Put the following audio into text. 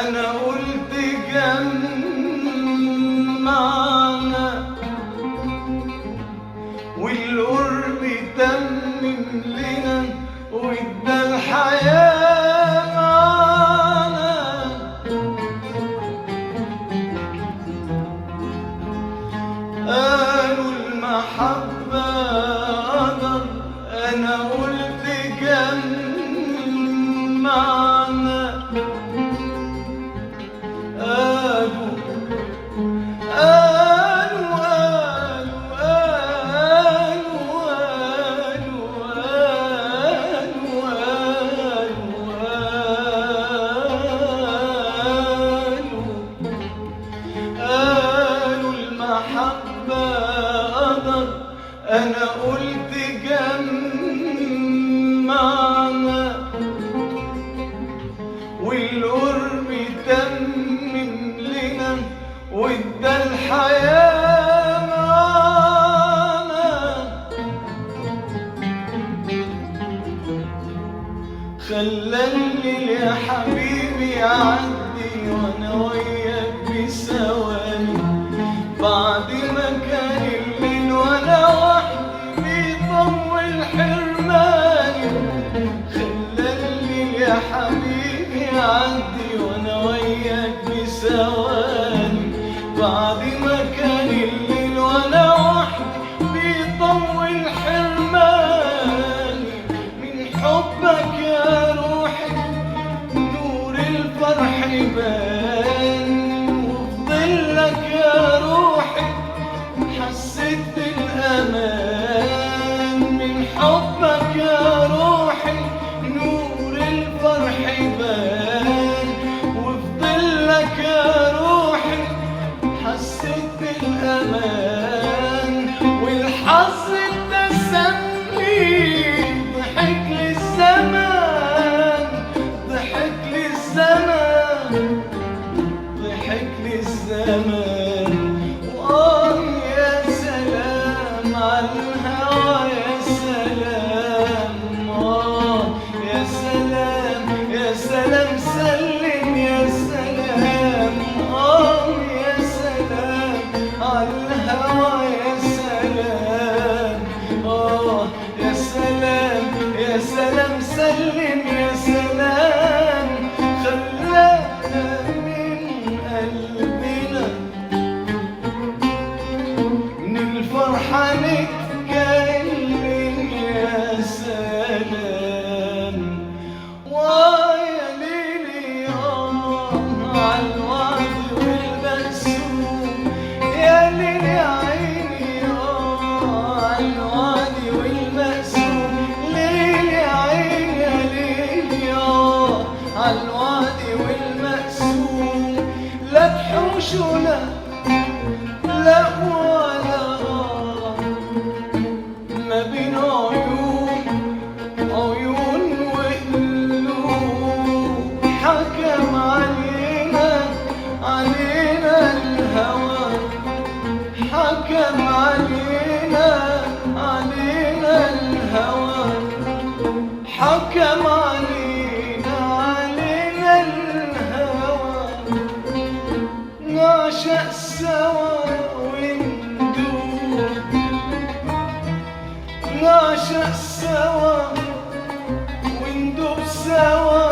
أنا قلت جمعنا والقرب تمم لنا وادى الحياة معانا. قالوا المحبة قدر، أنا قلت جمعنا. أنا قلت جمعنا والقرب تمم لنا وادى الحياة معانا. خلى الليل يا حبيبي يعدي وانا وياك بثواني، بعد ما كان الليل وانا وحدي بيطول حرماني. خلى الليل يا حبيبي يعدي وانا وياك بثواني، بعد ما كان الليل وانا وحدي بيطول حرماني. من حبك يا روحي نور الفرح بان، وبظلك يا روحي حسيت بالأمان. من حبك يا روحي نور الفرح بان، وبظلك يا روحي حسيت بالأمان. والحظ ابتسم لي ضحك لي الزمان، ضحك لي الزمان، ضحك لي الزمان. يا سلام على الهوى، يا سلام، يا سلام، يا سلام، سلم يا سلام. يا سلام على الهوى، يا سلام، يا سلام، يا سلام، سلم يا سلام. خلانا من قلبنا من الفرحة نتكلم يا سلام. ويا ليلي عالوعد والمقسوم، يا ليلي يا عيني عالوعد والمقسوم. ليلي يا عيني يا ليلي عالوعد والمقسوم. لا تحوش ولا لا ولا ما بين عيون وقلوب. حكم علينا الهوى، حكم علينا الهوى، حكم علينا الهوى. نعشق سوا وندوب، نعشق سوا وندوب سوا.